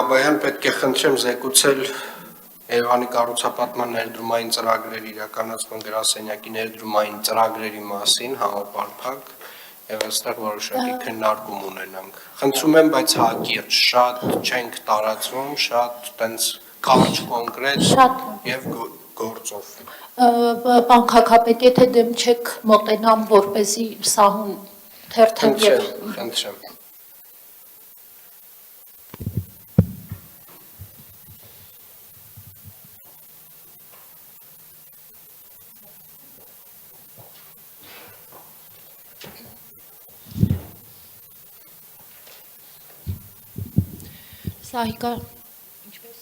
Բաբայան, պետք է խնդրեմ զեկուցել Երևանի կառուցապատման ներդրումային ծրագրերի իրականացման գրասենյակի ներդրումային ծրագրերի մասին համապարփակ եւ այստեղ որոշակի քննարկում ունենանք։ Խնդրում եմ, բայց հակիրճ, շատ չենք տարածվում, շատ տենց կարճ կոնկրետ եւ գործով։ Պարոն քաղաքապետ, եթե դեմ չեք մոտենամ, որպեսզի սահուն թերթեմ եւ խնդրեմ։ Սահիկա, ինչպես,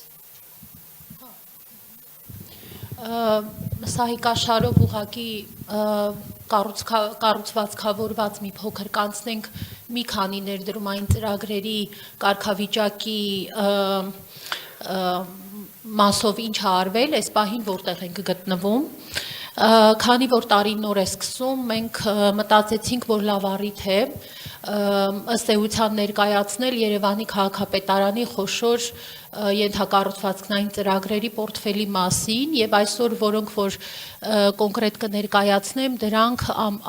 Սահիկա շարով ուղղակի կառուցվածքավորված մի փոքր կանցնենք մի քանի ներդրումային ծրագրերի կարգավիճակի մասով ինչ ա արվել, այս պահին որտեղ ենք գտնվում, քանի որ տարին նոր է սկսում, մենք մտածեցինք, որ լավ առիթ է ըստ էության ներկայացնել Երևանի քաղաքապետարանի խոշոր ենթակառուցվածքային ծրագրերի պորտֆելի մասին եւ այսօր որոնք որ կոնկրետ կներկայացնեմ դրանք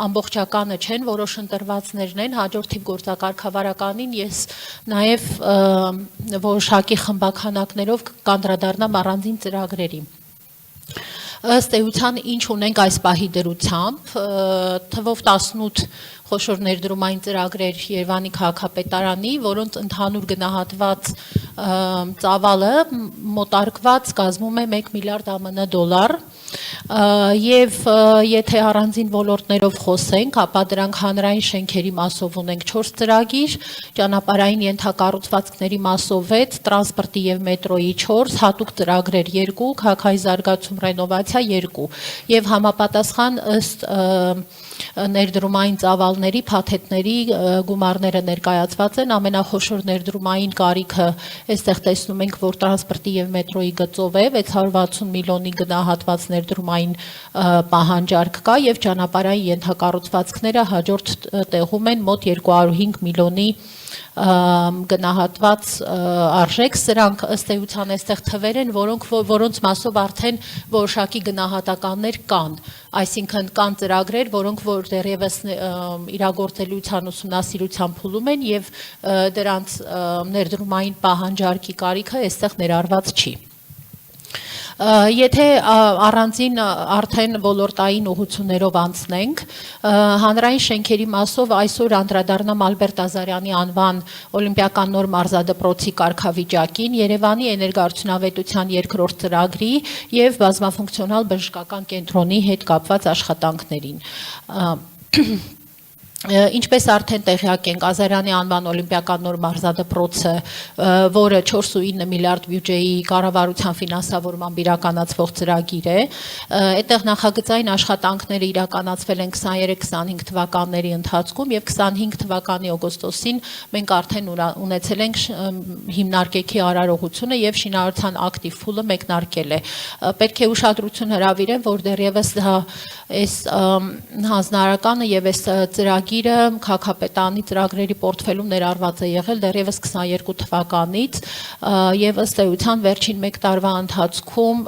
ամբողջականը չեն, որոշ ընտրվածներն են, հաջորդ թիվ գործակարգավարականին ես նաեւ որոշակի խմբաքանակներով կանդրադառնամ առանձին ծրագրերի։ Ըստ էության ինչ ունենք այս պահի դրությամբ, թվով 18 խոշոր ներդրումային ծրագրեր Երևանի քաղաքապետարանի, որոնց ընդհանուր գնահատված ծավալը մոտարկված կազմում է 1 միլիարդ ԱՄՆ դոլար, եւ եթե առանձին ոլորտներով խոսենք, ապա դրանք հանրային շենքերի մասով ունենք 4 ծրագիր, ճանապարհային ենթակառուցվածքների մասով 6, տրանսպորտի եւ մետրոյի 4, հատուկ ծրագրեր 2, քաղաքային զարգացում ռենովացիա 2 եւ համապատասխան ըստ ներդրումային ծավալների, փաթեթների գումարները ներկայացված են, ամենախոշոր ներդրումային կարիքը այստեղ տեսնում ենք, որ տրանսպորտի եւ մետրոյի գծով է 660 միլիոնի գնահատված ներդրումային պահանջարկ կա եւ ճանապարհային ենթակառուցվածքները հաջորդ տեղում են մոտ 205 միլիոնի գնահատված արժեք, սրանք ըստ էության այստեղ թվեր են, որոնց մասով արդեն որոշակի գնահատականներ կան, այսինքն կան ծրագրեր, որոնք որ դեռևս իրագործելիության ուսումնասիրության փուլում են եւ դրանց ներդրումային պահանջարկի կարիքը այստեղ ներառված չի։ Եթե առանձին արդեն ոլորտային ուղղություններով անցնենք, հանրային շենքերի մասով այսօր անդրադառնամ Ալբերտ Ազարյանի անվան օլիմպիական նոր մարզադպրոցի կարգավիճակին, Երևանի էներգոարդյունավետության 2-րդ ծրագրի եւ բազմաֆունկցիոնալ բժշկական կենտրոնի հետ կապված աշխատանքներին։ Ինչպես արդեն տեղյակ ենք, Ազարյանի անվան օլիմպիական նոր մարզադպրոցը, որը 4.9 միլիարդ բյուջեի կառավարության ֆինանսավորմամբ իրականացվող ծրագիր է, այդտեղ նախագծային աշխատանքները իրականացվել են 23-25 թվականների ընթացքում եւ 25 թվականի օգոստոսին մենք արդեն ունեցել ենք հիմնարկեքի արարողությունը եւ շինարարության ակտիվ փուլը մեկնարկել է։ Պետք է ուշադրություն հրավիրեմ, որ դեռևս այս հանձնարարականը եւ այս ծրագիրը քաղաքապետարանի ծրագրերի պորտֆելում ներառված է եղել դեռևս 22 թվականից եւ ըստ էության վերջին 1 տարվա ընթացքում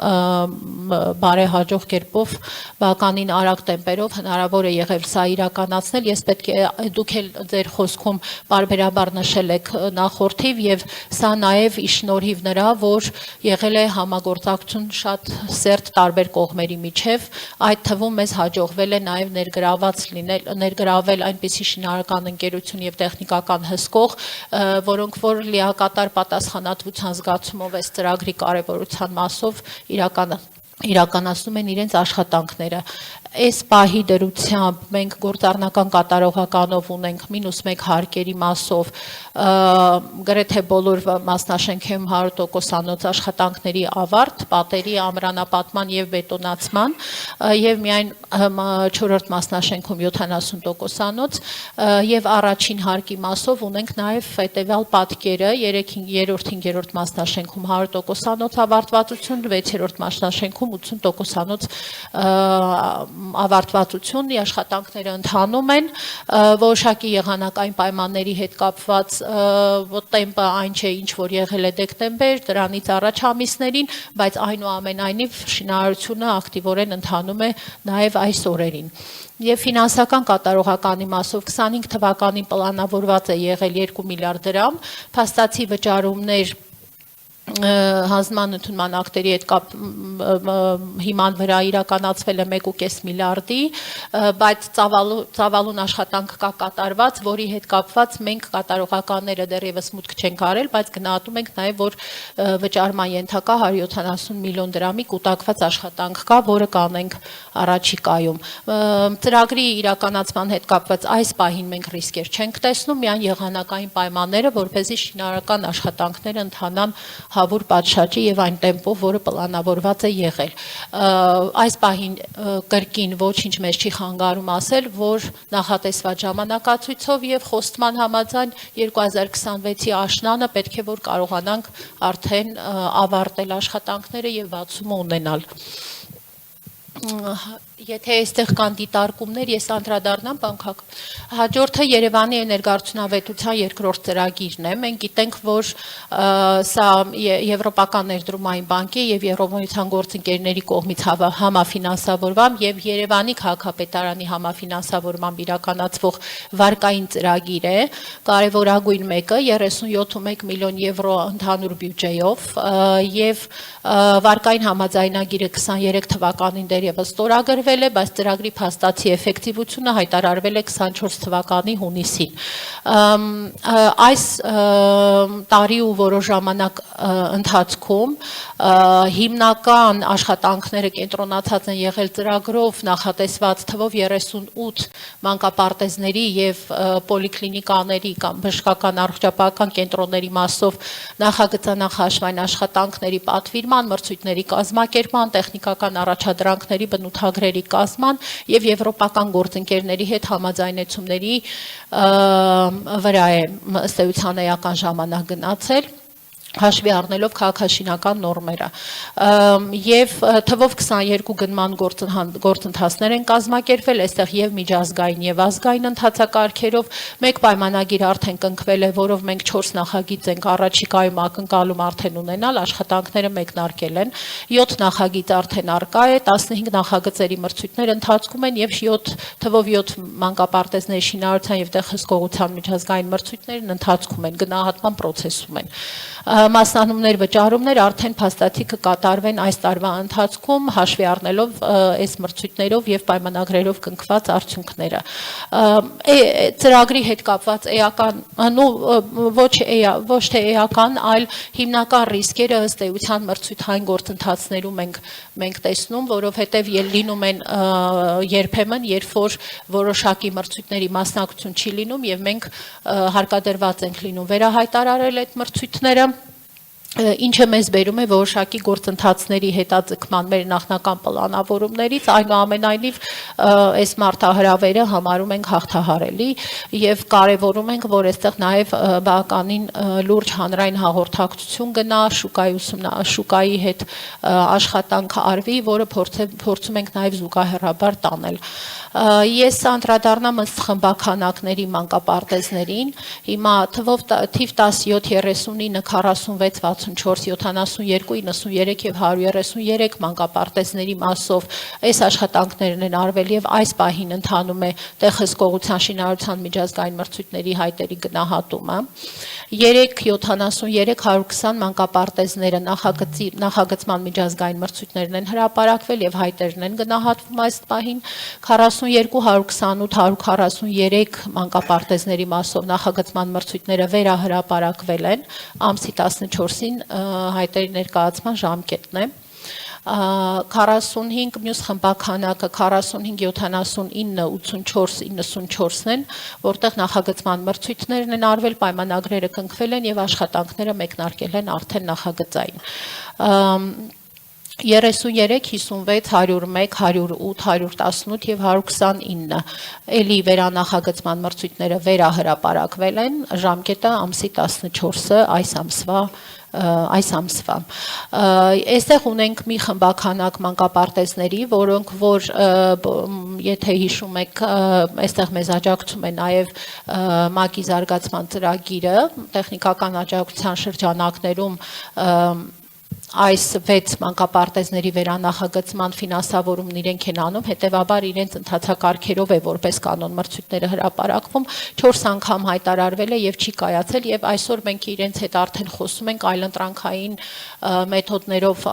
բարեհաջող կերպով բավականին արագ տեմպերով հնարավոր է եղել սա իրականացնել։ Ես պետք է դուք էլ ձեր խոսքում բարբերաբար նշել եք նախորդիվ եւ սա նաեւ ի շնորհիվ նրա, որ եղել է համագործակցություն շատ սերտ տարբեր կողմերի միջև, այդ թվում մեզ հաջողվել է նաեւ ներգրավել այնպիսի շինարարական ընկերություն եւ տեխնիկական հսկող, որոնք որ լիակատար պատասխանատվության զգացումով այս ծրագրի կարեւորության մասով իրականացնում են իրենց աշխատանքները։ Այս պահի դրությամբ մենք գործառնական կատարողականով ունենք -1 հարկերի մասով գրեթե բոլոր մասնաշենքերում 100%-անոց աշխատանքների ավարտ, պատերի ամրանապատման եւ բետոնացման եւ միայն 4-րդ մասնաշենքում 70%-անոց եւ առաջին հարկի մասով ունենք նաեւ հետեւյալ պատկերը 3-րդ, 5-րդ մասնաշենքում 100%-անոց ավարտվածություն, 6-րդ մասնաշենքում 80%-անոց ավարտվածությունն, աշխատանքները ընթանում են, որոշակի եղանակային պայմանների հետ կապված տեմպը այն չէ, ինչ որ եղել է դեկտեմբեր, դրանից առաջ ամիսներին, բայց այնուամենայնիվ շինարարությունը ակտիվորեն ընթանում է նաև այս օրերին։ Եվ ֆինանսական կատարողականի մասով 25 թվականին պլանավորված է եղել 2 միլիարդ դրամ, փաստացի վճարումներ հանձնման ընդունման ակտերի հետ հիման վրա իրականացվել է 1.5 միլիարդի, բայց ծավալուն աշխատանք կա կատարված, որի հետ կապված մենք կատարողականները դեռևս մուտք չենք արել, բայց գնահատում ենք նաև, որ վճարման ենթակա 170 միլիոն դրամի կուտակված աշխատանք կա, որը կանենք առաջիկայում։ Ծրագրի իրականացման հետ կապված այս պահին մենք ռիսկեր չենք տեսնում, միայն եղանակային պայմանները, որպեսզի շինարարական աշխատանքները ընթանան հավուր պատշաճի եւ այն տեմպով, որը պլանավորված է եղել։ Այս պահին կրկին ոչինչ մեզ չի խանգարում ասել, որ նախատեսված ժամանակացույցով եւ խոստման համաձայն 2026-ի աշնանը պետք է որ կարողանանք արդեն ավարտել աշխատանքները եւ բացումը ունենալ։ Եթե այստեղ կան դիտարկումներ, ես անդրադառնամ բանկակ։ Հաջորդը Երևանի էներգարդյունավետության երկրորդ ծրագիրն է։ Մենք գիտենք, որ սա Եվրոպական ներդրումային բանկի եւ Եվրոմիության գործընկերների կողմից համաֆինանսավորված եւ Երևանի քաղաքապետարանի համաֆինանսավորմամբ իրականացվող վարկային ծրագիր է։ Կարևորագույն մեկը 37.1 միլիոն եվրո ընդհանուր բյուջեով եւ վարկային համաձայնագիրը 23 թվականին դեռևս ստորագրվել է, բայց ծրագրի փաստացի էֆեկտիվությունը հայտարարվել է 24 թվականի հունիսին։ Այս տարի ու որոշ ժամանակ ընթացքում հիմնական աշխատանքները կենտրոնացած են եղել ծրագրով նախատեսված թվով 38 մանկապարտեզների եւ պոլիկլինիկաների կամ բժշկական առողջապահական կենտրոնների մասով նախագծանախաշվային աշխատանքների պատվիրման, մրցույթների կազմակերպման, տեխնիկական առաջադրանքների բնութագրերի կազման եւ եվրոպական գործընկերների հետ համաձայնեցումների վրա է ըստ էության էական ժամանակ գնացել հաշվի առնելով քաղաքաշինական նորմերը եւ թվով 22 գնման գործընթացներ են կազմակերպվել, այստեղ եւ միջազգային եւ ազգային ընթացակարգերով մեկ պայմանագիր արդեն կնքվել է, որով մենք 4 նախագիծ ենք առաջիկայում ակնկալում արդեն ունենալ, աշխատանքները մեկնարկել են, 7 նախագիծ արդեն արկա է, 15 նախագծերի մրցույթներ ընթացքում են եւ 7 մանկապարտեզների շինարարության եւ տեղհսկողության միջազգային մրցույթներն ընթացքում են, գնահատման process-ում են։ Մասնանումներ վճարումներ արդեն փաստացի կկատարվեն այս տարվա ընթացքում հաշվի առնելով այս մրցույթներով եւ պայմանագրերով կնքված արդյունքները։ Ծրագրի հետ կապված էական, ոչ թե էական, այլ հիմնական ռիսկերը ըստ էության մրցույթային գործընթացներում մենք տեսնում, որովհետեւ լինում են երբեմն, երբ որ որոշակի մրցույթների մասնակցություն չի լինում եւ մենք հարկադրված ենք լինում վերահայտարարել այդ մրցույթները ինչը մեզ բերում է որոշակի գործընթացների հետաձգման մեր նախնական պլանավորումներից, այնուամենայնիվ այս մարտահրավերը համարում ենք հաղթահարելի եւ կարեւորում ենք, որ այստեղ նաեւ բավականին լուրջ հանրային հաղորդակցություն գնա, շուկայի հետ աշխատանք արվի, որը փորձում ենք նաեւ զուգահեռաբար տանել։ Ես անդրադառնամ ըստ խմբականակների մանկապարտեզներին, հիմա թիվ 1739 46 64 72 93 եւ 133 մանկապարտեզների մասով այս աշխատանքներն են արվել եւ այս պահին ընթանում է տեղհսկողության շինարարության միջազգային մրցույթների հայտերի գնահատումը 373 120 մանկապարտեզները նախագծման միջազգային մրցույթներն են հրապարակվել եւ հայտերն են գնահատվում այս պահին 42 128 143 մանկապարտեզների մասով նախագծման մրցույթները վերահրապարակվել են ամսի 14-ին հայտերի ներկայացման ժամկետն է 45 մյուս խմբականակը 45 79 84 94-ն են, որտեղ նախագծման մրցույթներն են արվել, պայմանագրերը կնքվել են եւ աշխատանքները մեկնարկել են արդեն նախագծային 33, 56, 101, 108, 118 եւ 129 էլի վերանախագծման մրցույթները վերահրապարակվել են, ժամկետը ամսի 14-ը այս ամսվա այս ամսվա։ Այստեղ ունենք մի խմբականակ մանկապարտեզների, որոնք որ եթե հիշում եք, այստեղ մեզ աջակցում է նաև ՄԱԿ-ի զարգացման ծրագիրը, տեխնիկական աջակցության շրջանակներում այս 6 մանկապարտեզների վերանախագծման ֆինանսավորումն իրենք են անում, հետևաբար իրենց ընթացակարգերով է որպես կանոն մրցույթները հրապարակվում, 4 անգամ հայտարարվել է եւ չի կայացել եւ այսօր մենք իրենց հետ արդեն խոսում ենք այլընտրանքային մեթոդներով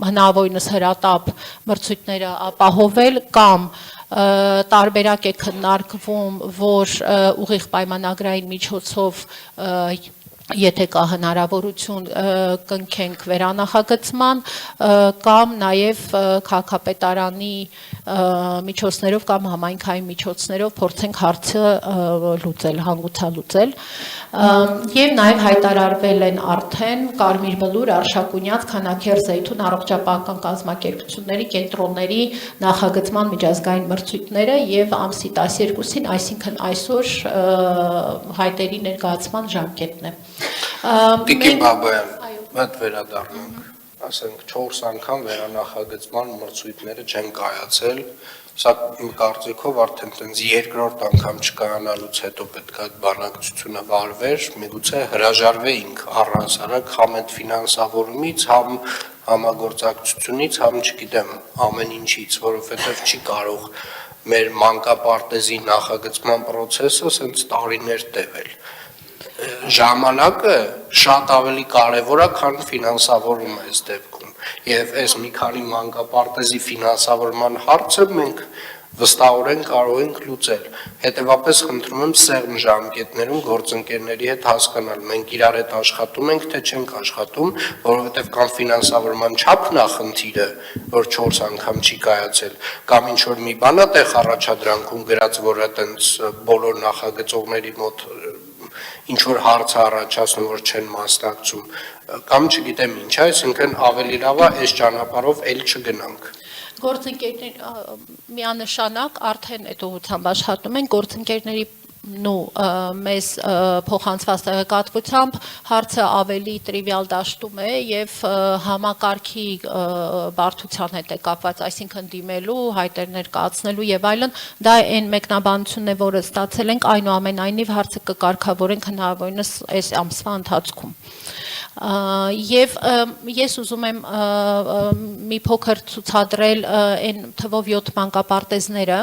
հնարավորինս հրատապ մրցույթները ապահովել կամ տարբերակ է քննարկվում, որ ուղիղ պայմանագրային միջոցով եթե կա հնարավորություն կնքենք վերանախագծման կամ նաև քաղաքապետարանի միջոցներով կամ համայնքային միջոցներով փորձենք հարցը լուծել, հանգուցալուծել եւ նաև հայտարարվել են արդեն Կարմիր Բլուր, Արշակունյաց, Քանաքեռ, Զեյթուն առողջապահական կազմակերպությունների կենտրոնների նախագծման միջազգային մրցույթները եւ ամսի 12-ին, այսինքն այսօր հայտերի ներկայացման ժամկետն է։ Տիկին Բաբայան, մտ վերադառնանք, ասենք 4 անգամ վերանախագծման մրցույթները չեն կայացել, սա իմ կարծիքով արդեն տենց երկրորդ անգամ չկայանալուց հետո պետք է բանակցությունը վարվեր, միգուցե հրաժարվեինք առհասարակ համ այդ ֆինանսավորումից, համ համագործակցությունից, համ չգիտեմ ամեն ինչից, որովհետև չի կարող մեր մանկապարտեզի նախագծման process-ը սենց տարիներ տևել։ Ժամանակը շատ ավելի կարևոր է, քան ֆինանսավորումը այս դեպքում։ Եվ այս մի քանի մանկապարտեզի ֆինանսավորման հարցը մենք վստահորեն կարող ենք լուծել։ Հետևաբար խնդրում եմ սեղմ ժամկետներում գործընկերների հետ հասկանալ, մենք իրար հետ աշխատում ենք, թե չենք աշխատում, որովհետև կամ ֆինանսավորման չափն է խնդիրը, որ 4 անգամ չի կայացել, կամ ինչ որ մի բան է տեղ առաջադրանքում գրած, որ այտենց բոլոր նախագծողների մոտ ինչ որ հարց առաջացնում, որ չեն մասնակցում, կամ չգիտեմ ինչ, այսինքն ավելի լավ է այս ճանապարհով էլ չգնանք։ Գործընկերներ միանշանակ արդեն այդ ուղղությամբ աշխատում են, գործընկերների մեզ փոխանցված տեղեկատվությամբ հարցը ավելի տրիվիալ դաշտում է եւ համակարգի բարդության հետ է կապված, այսինքն դիմելու, հայտեր ներկայացնելու եւ այլն, դա այն մեկնաբանությունն է, որը ստացել ենք, այնուամենայնիվ հարցը կկարգավորենք հնարավորինս այս ամսվա ընթացքում։ Եվ ես ուզում եմ մի փոքր ցուցադրել այն թվով 7 մանկապարտեզները,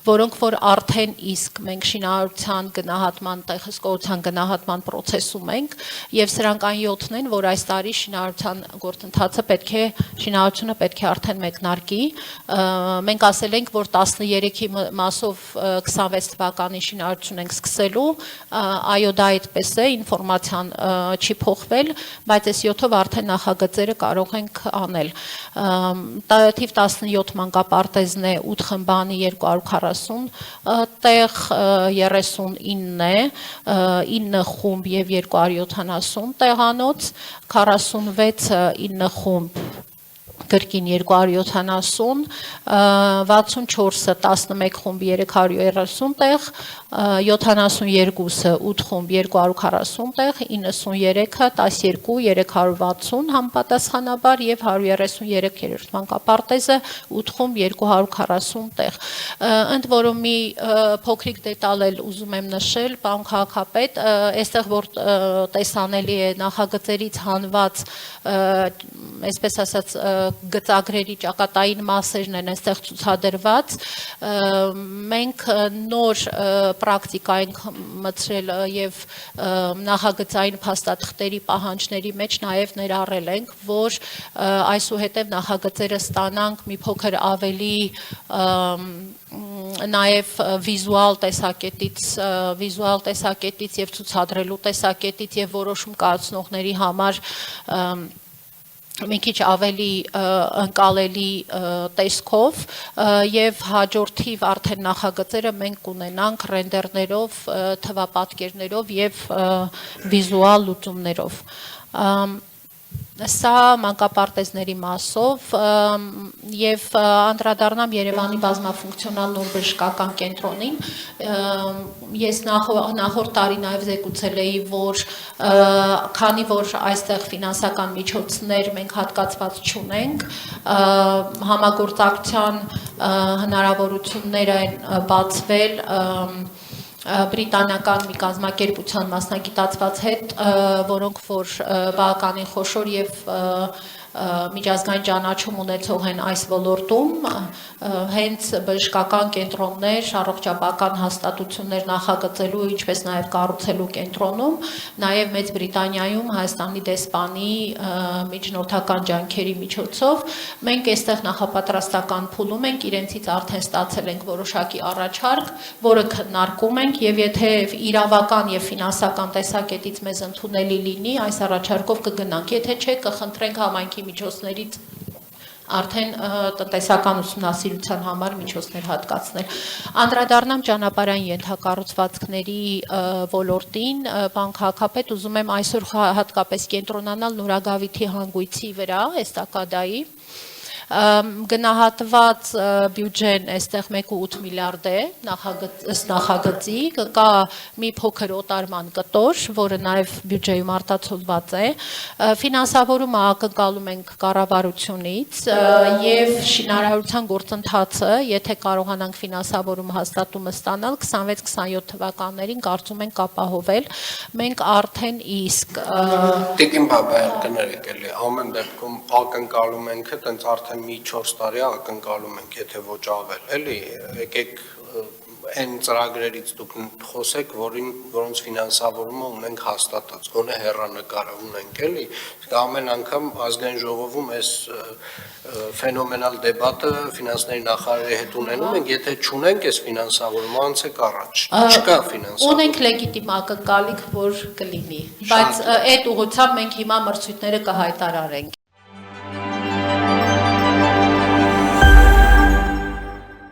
որոնք որ արդեն իսկ մենք շինարարության գնահատման, տեղհսկողության գնահատման process-ում ենք, եւ սրանք այն 7-ն են, որ այս տարի շինարարության գործընթացը շինարարությունը պետք է արդեն մեկնարկի։ Մենք ասել ենք, որ 13-ի մասով 26 թվականի շինարարություն ենք սկսելու, այո, դա այդպես է, ինֆորմացիան չի փոխվել, բայց այս 7-ով արդեն նախագծերը կարող ենք անել։ Թիվ 17 մանկապարտեզն է, 8 խմբանի 240 տեղ, 39 է, 9 խումբ եւ 270 տեղանոց, 46-ը 9 խումբ կրկին 270, 64-ը 11 խումբ 330 տեղ, 72-ը 8 խումբ 240 տեղ, 93-ը 12 360 համապատասխանաբար եւ 133 երրորդ մանկապարտեզը 8 խումբ 240 տեղ։ Ընդ որում մի փոքրիկ դետալ էլ ուզում եմ նշել, պարոն քաղաքապետ, այստեղ որ տեսանելի է նախագծերից հանված, այսպես ասած գծագրերի ճակատային մասերն են այստեղ ցուցադրված, մենք նոր պրակտիկա ենք մտցրել եւ նախագծային փաստաթղթերի պահանջների մեջ նաեւ ներառել ենք, որ այսուհետև նախագծերը ստանանք մի փոքր ավելի նաև վիզուալ տեսակետից եւ ցուցադրելու տեսակետից եւ որոշում կայացնողների համար մի քիչ ավելի ընկալելի տեսքով եւ հաջորդիվ արդեն նախագծերը մենք կունենանք ռենդերներով, թվապատկերներով եւ վիզուալ լուծումներով։ Սա մանկապարտեզների մասով եւ անդրադառնամ Երևանի բազմաֆունկցիոնալ նոր բժշկական կենտրոնին ես նախորդ տարի նաեւ զեկուցել էի որ քանի որ այստեղ ֆինանսական միջոցներ մենք հատկացված չունենք համագործակցության հնարավորություններ են բացվել բրիտանական մի կազմակերպության մասնագիտացված հետ, որոնք որ բավականին խոշոր եւ միջազգային ճանաչում ունեցող են այս ոլորտում, հենց բժշկական կենտրոններ, առողջապահական հաստատություններ նախագծելու, ինչպես նաև կառուցելու կենտրոնում, նաև Մեծ Բրիտանիայում Հայաստանի դեսպանի միջնորդական ջանքերի միջոցով մենք այստեղ նախապատրաստական փուլում ենք, իրենցից արդեն ստացել ենք որոշակի առաջարկ, որը քննարկում ենք եւ եթե իրավական եւ ֆինանսական տեսակետից մեզ ընդունելի լինի, այս առաջարկով կգնանք, եթե չէ կխնդրենք համայնքի միջոցներից արդեն տնտեսական ուսումնասիրության համար միջոցներ հատկացնել։ Անդրադառնամ ճանապարհային ենթակառուցվածքների ոլորտին, պարոն քաղաքապետ, ուզում եմ այսօր հատկապես կենտրոնանալ Նորագավիթի հանգույցի վրա, էստակադայի գնահատված բյուջեն այստեղ 1.8 միլիարդ է նախագծի, կա մի փոքր օտարման կտոր, որը նաև բյուջեում արտացոլված է, ֆինանսավորումը ակնկալում ենք կառավարությունից եւ շինարարության գործընթացը, եթե կարողանանք ֆինանսավորումը հաստատումը ստանալ 26-27 թվականներին կարծում ենք ապահովել, մենք արդեն իսկ Տիկին Բաբայան կներեք էլի, ամեն դեպքում ակնկալում ենք, տենց արդեն մի 4 տարի ակնկալում ենք, եթե ոչ ավել, էլի, եկեք այն ծրագրերից դուք խոսեք, որոնց ֆինանսավորումը ունենք հաստատած, գոնե հեռանկարը ունենք, էլի, ամեն անգամ ազգային ժողովում այս ֆենոմենալ դեբատը ֆինանսների նախարարի հետ ունենում ենք, եթե չունենք այս ֆինանսավորումը, անցեք առաջ, չկա ֆինանսավորում։ Ունենք լեգիտիմ ակնկալիք, որ կլինի, բայց այդ ուղղությամբ մենք հիմա մրցույթները կհայտարարենք։